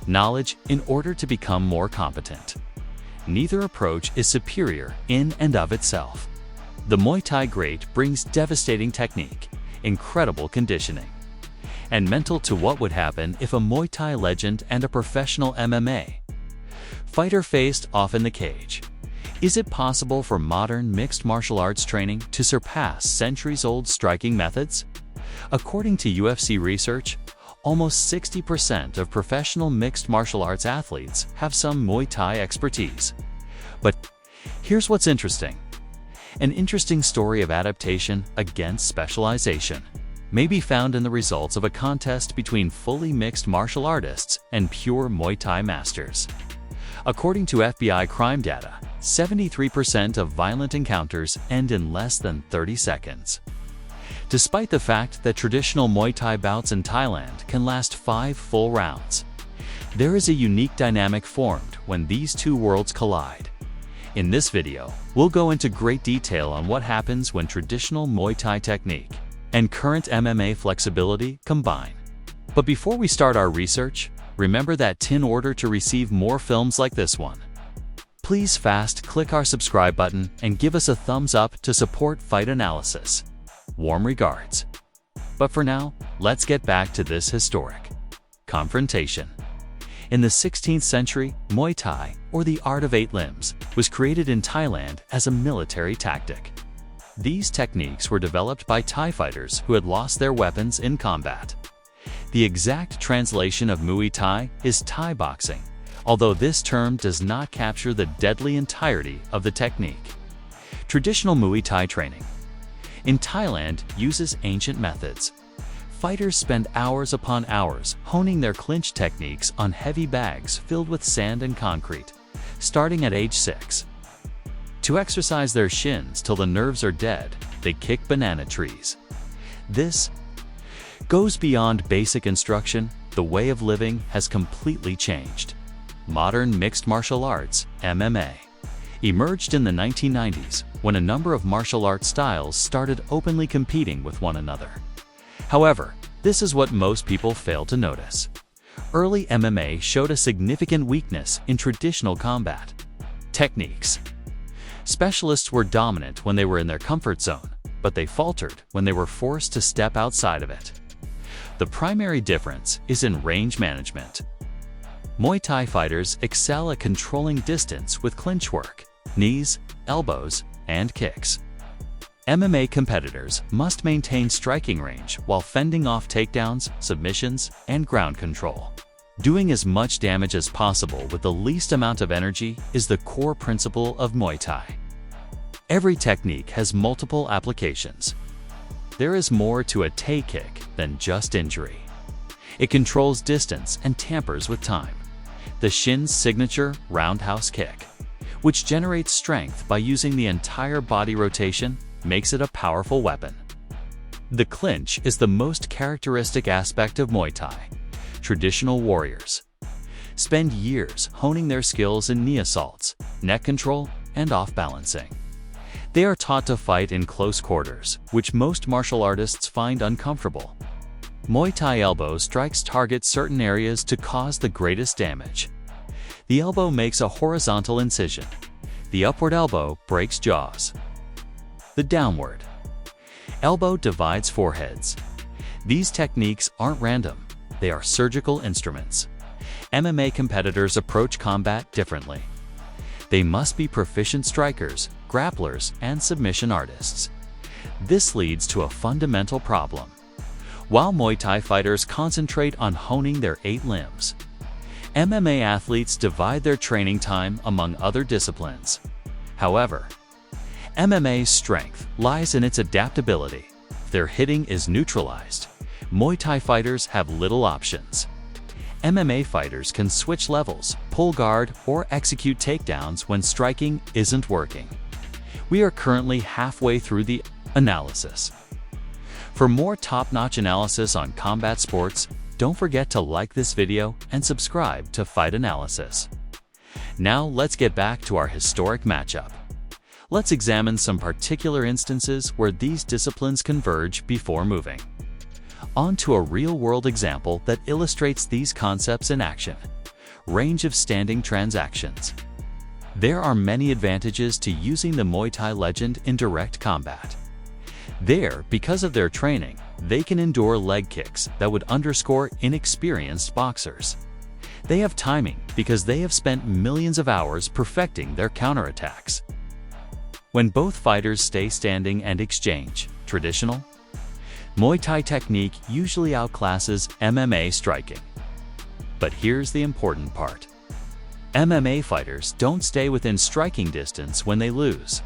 knowledge in order to become more competent. Neither approach is superior in and of itself. The Muay Thai great brings devastating technique, incredible conditioning, and mental to what would happen if a Muay Thai legend and a professional MMA fighter faced off in the cage. Is it possible for modern mixed martial arts training to surpass centuries-old striking methods? According to UFC research, almost 60% of professional mixed martial arts athletes have some Muay Thai expertise. But here's what's interesting. An interesting story of adaptation against specialization may be found in the results of a contest between fully mixed martial artists and pure Muay Thai masters. According to FBI crime data, 73% of violent encounters end in less than 30 seconds. Despite the fact that traditional Muay Thai bouts in Thailand can last 5 full rounds, there is a unique dynamic formed when these two worlds collide. In this video, we'll go into great detail on what happens when traditional Muay Thai technique and current MMA flexibility combine. But before we start our research, remember that in order to receive more films like this one, please click our subscribe button and give us a thumbs up to support Fight Analysis. Warm regards. But for now, let's get back to this historic confrontation. In the 16th century, Muay Thai, or the art of 8 limbs, was created in Thailand as a military tactic. These techniques were developed by Thai fighters who had lost their weapons in combat. The exact translation of Muay Thai is Thai boxing, although this term does not capture the deadly entirety of the technique. Traditional Muay Thai training in Thailand uses ancient methods. Fighters spend hours upon hours honing their clinch techniques on heavy bags filled with sand and concrete, starting at age 6. To exercise their shins till the nerves are dead, they kick banana trees. This goes beyond basic instruction. The way of living has completely changed. Modern mixed martial arts, MMA, emerged in the 1990s when a number of martial arts styles started openly competing with one another. However, this is what most people fail to notice. Early MMA showed a significant weakness in traditional combat techniques. Specialists were dominant when they were in their comfort zone, but they faltered when they were forced to step outside of it. The primary difference is in range management. Muay Thai fighters excel at controlling distance with clinch work, knees, elbows, and kicks. MMA competitors must maintain striking range while fending off takedowns, submissions, and ground control. Doing as much damage as possible with the least amount of energy is the core principle of Muay Thai. Every technique has multiple applications. There is more to a Thai kick than just injury. It controls distance and tampers with time. The Shin's signature roundhouse kick, which generates strength by using the entire body rotation, makes it a powerful weapon. The clinch is the most characteristic aspect of Muay Thai. Traditional warriors spend years honing their skills in knee assaults, neck control, and off-balancing. They are taught to fight in close quarters, which most martial artists find uncomfortable. Muay Thai elbow strikes target certain areas to cause the greatest damage. The elbow makes a horizontal incision. The upward elbow breaks jaws. The downward elbow divides foreheads. These techniques aren't random, they are surgical instruments. MMA competitors approach combat differently. They must be proficient strikers, grapplers, and submission artists. This leads to a fundamental problem. While Muay Thai fighters concentrate on honing their 8 limbs, MMA athletes divide their training time among other disciplines. However, MMA's strength lies in its adaptability. If their hitting is neutralized, Muay Thai fighters have little options. MMA fighters can switch levels, pull guard, or execute takedowns when striking isn't working. We are currently halfway through the analysis. For more top-notch analysis on combat sports, don't forget to like this video and subscribe to Fight Analysis. Now let's get back to our historic matchup. Let's examine some particular instances where these disciplines converge before moving on to a real-world example that illustrates these concepts in action. range of standing transactions. There are many advantages to using the Muay Thai legend in direct combat. There, because of their training, they can endure leg kicks that would underscore inexperienced boxers. They have timing because they have spent millions of hours perfecting their counterattacks. When both fighters stay standing and exchange, traditional Muay Thai technique usually outclasses MMA striking. But here's the important part. MMA fighters don't stay within striking distance when they lose.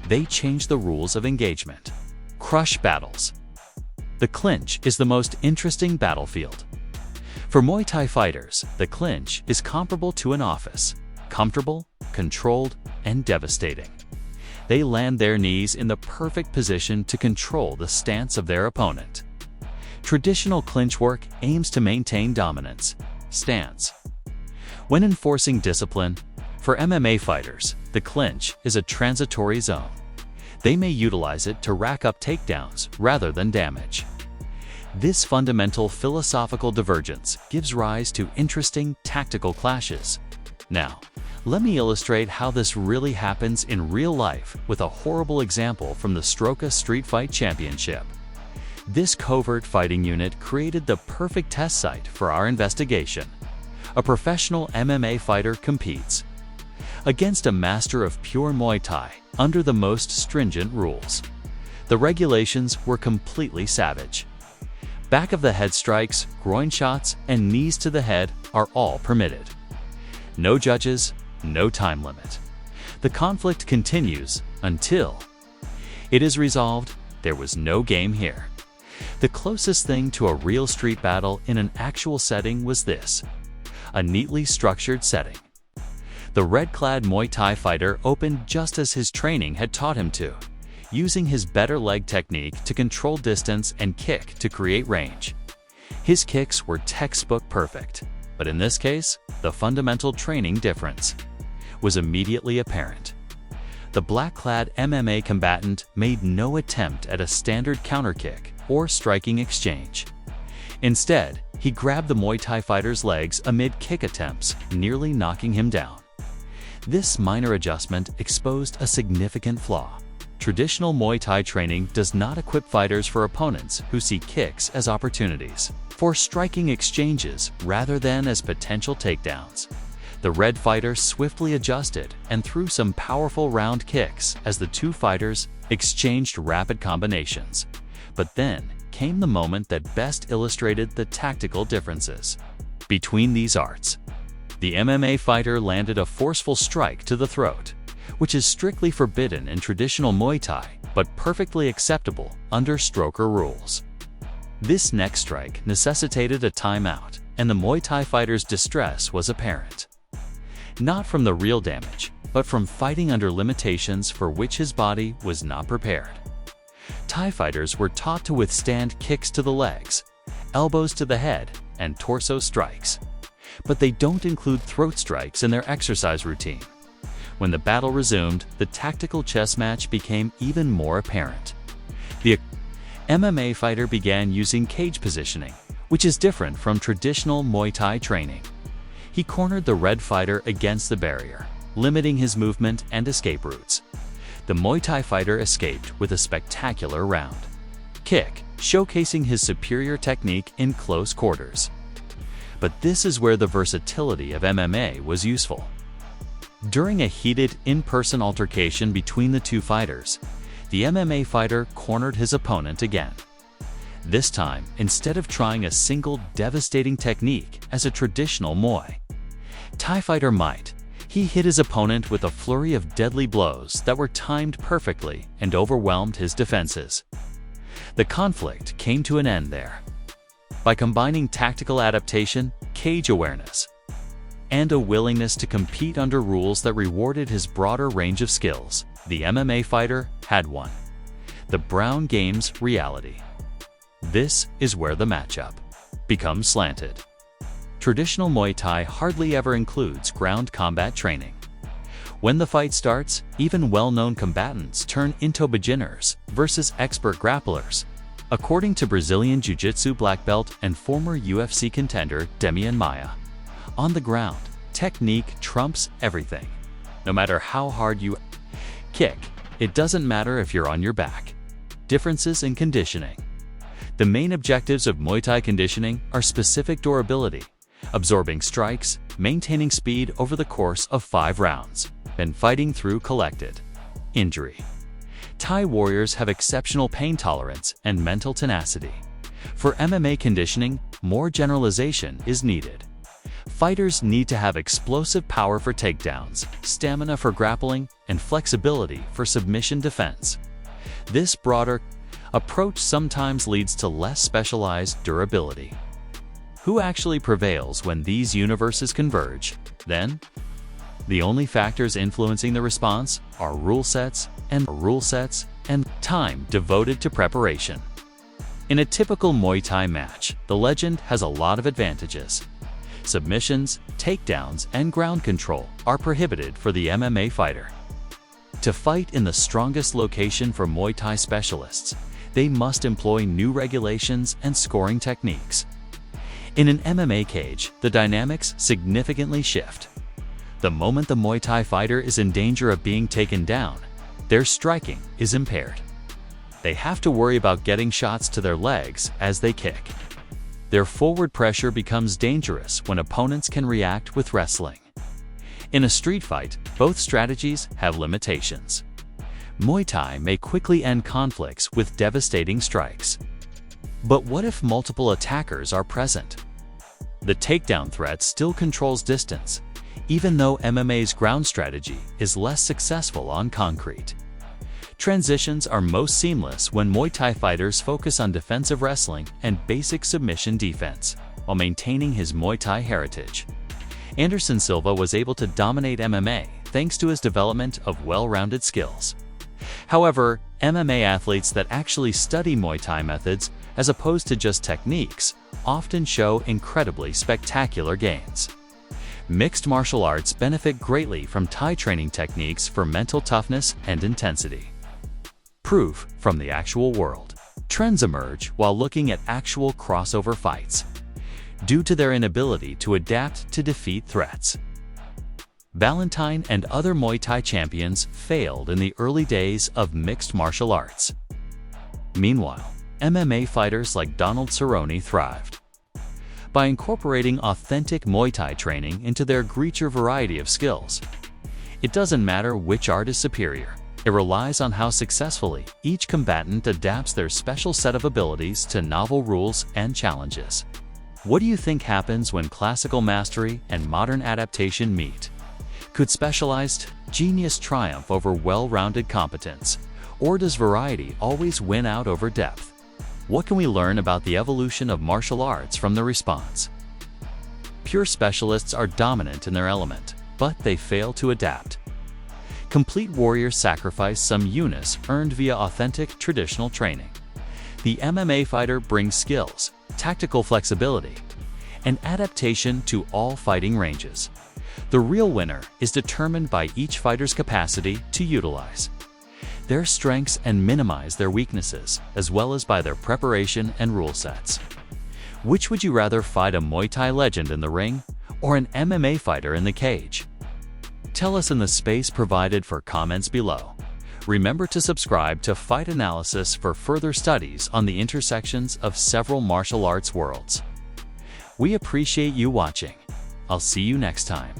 They change the rules of engagement. Crush battles. The clinch is the most interesting battlefield. For Muay Thai fighters, the clinch is comparable to an office, comfortable, controlled, and devastating. They land their knees in the perfect position to control the stance of their opponent. Traditional clinch work aims to maintain dominance, stance. When enforcing discipline, for MMA fighters, the clinch is a transitory zone. They may utilize it to rack up takedowns rather than damage. This fundamental philosophical divergence gives rise to interesting tactical clashes. Now, let me illustrate how this really happens in real life with a horrible example from the Stroka Street Fight Championship. This covert fighting unit created the perfect test site for our investigation. A professional MMA fighter competes against a master of pure Muay Thai under the most stringent rules. The regulations were completely savage. Back of the head strikes, groin shots, and knees to the head are all permitted. No judges, no time limit. The conflict continues until it is resolved. There was no game here. The closest thing to a real street battle in an actual setting was this: a neatly structured setting. The red-clad Muay Thai fighter opened just as his training had taught him to, using his better leg technique to control distance and kick to create range. His kicks were textbook perfect, but in this case, the fundamental training difference was immediately apparent. The black-clad MMA combatant made no attempt at a standard counter kick or striking exchange. Instead, he grabbed the Muay Thai fighter's legs amid kick attempts, nearly knocking him down. This minor adjustment exposed a significant flaw. Traditional Muay Thai training does not equip fighters for opponents who see kicks as opportunities for striking exchanges rather than as potential takedowns. The red fighter swiftly adjusted and threw some powerful round kicks as the two fighters exchanged rapid combinations. But then came the moment that best illustrated the tactical differences between these arts. The MMA fighter landed a forceful strike to the throat, which is strictly forbidden in traditional Muay Thai, but perfectly acceptable under Stroker rules. This next strike necessitated a timeout, and the Muay Thai fighter's distress was apparent. Not from the real damage, but from fighting under limitations for which his body was not prepared. Thai fighters were taught to withstand kicks to the legs, elbows to the head, and torso strikes. But they don't include throat strikes in their exercise routine. When the battle resumed, the tactical chess match became even more apparent. The MMA fighter began using cage positioning, which is different from traditional Muay Thai training. He cornered the red fighter against the barrier, limiting his movement and escape routes. The Muay Thai fighter escaped with a spectacular round kick, showcasing his superior technique in close quarters. But this is where the versatility of MMA was useful. During a heated in-person altercation between the two fighters, the MMA fighter cornered his opponent again. This time, instead of trying a single devastating technique as a traditional Muay Thai fighter might, he hit his opponent with a flurry of deadly blows that were timed perfectly and overwhelmed his defenses. The conflict came to an end there. By combining tactical adaptation, cage awareness, and a willingness to compete under rules that rewarded his broader range of skills, the MMA fighter had won. The Brown Games reality. This is where the matchup becomes slanted. Traditional Muay Thai hardly ever includes ground combat training. When the fight starts, even well-known combatants turn into beginners versus expert grapplers. According to Brazilian Jiu-Jitsu black belt and former UFC contender Demian Maia, on the ground, Technique trumps everything. No matter how hard you kick, it doesn't matter if you're on your back. Differences in conditioning. The main objectives of Muay Thai conditioning are specific durability, absorbing strikes, maintaining speed over the course of 5 rounds, and fighting through collected injury. Thai warriors have exceptional pain tolerance and mental tenacity. For MMA conditioning, more generalization is needed. Fighters need to have explosive power for takedowns, stamina for grappling, and flexibility for submission defense. This broader approach sometimes leads to less specialized durability. Who actually prevails when these universes converge, then? The only factors influencing the response are rule sets and time devoted to preparation. In a typical Muay Thai match, the legend has a lot of advantages. Submissions, takedowns, and ground control are prohibited for the MMA fighter. To fight in the strongest location for Muay Thai specialists, they must employ new regulations and scoring techniques. In an MMA cage, the dynamics significantly shift. The moment the Muay Thai fighter is in danger of being taken down, their striking is impaired. They have to worry about getting shots to their legs as they kick. Their forward pressure becomes dangerous when opponents can react with wrestling. In a street fight, both strategies have limitations. Muay Thai may quickly end conflicts with devastating strikes. But what if multiple attackers are present? The takedown threat still controls distance, even though MMA's ground strategy is less successful on concrete. Transitions are most seamless when Muay Thai fighters focus on defensive wrestling and basic submission defense, while maintaining his Muay Thai heritage. Anderson Silva was able to dominate MMA thanks to his development of well-rounded skills. However, MMA athletes that actually study Muay Thai methods, as opposed to just techniques, often show incredibly spectacular gains. Mixed martial arts benefit greatly from Thai training techniques for mental toughness and intensity. Proof from the actual world. Trends emerge while looking at actual crossover fights, due to their inability to adapt to defeat threats. Valentine and other Muay Thai champions failed in the early days of mixed martial arts. Meanwhile, MMA fighters like Donald Cerrone thrived. By incorporating authentic Muay Thai training into their greater variety of skills, it doesn't matter which art is superior. It relies on how successfully each combatant adapts their special set of abilities to novel rules and challenges. What do you think happens when classical mastery and modern adaptation meet? Could specialized genius triumph over well-rounded competence? Or does variety always win out over depth? What can we learn about the evolution of martial arts from the response? Pure specialists are dominant in their element, but they fail to adapt. Complete warriors sacrifice some eunice earned via authentic traditional training. The MMA fighter brings skills, tactical flexibility, and adaptation to all fighting ranges. The real winner is determined by each fighter's capacity to utilize their strengths and minimize their weaknesses, as well as by their preparation and rule sets. Which would you rather fight, a Muay Thai legend in the ring or an MMA fighter in the cage? Tell us in the space provided for comments below. Remember to subscribe to Fight Analysis for further studies on the intersections of several martial arts worlds. We appreciate you watching. I'll see you next time.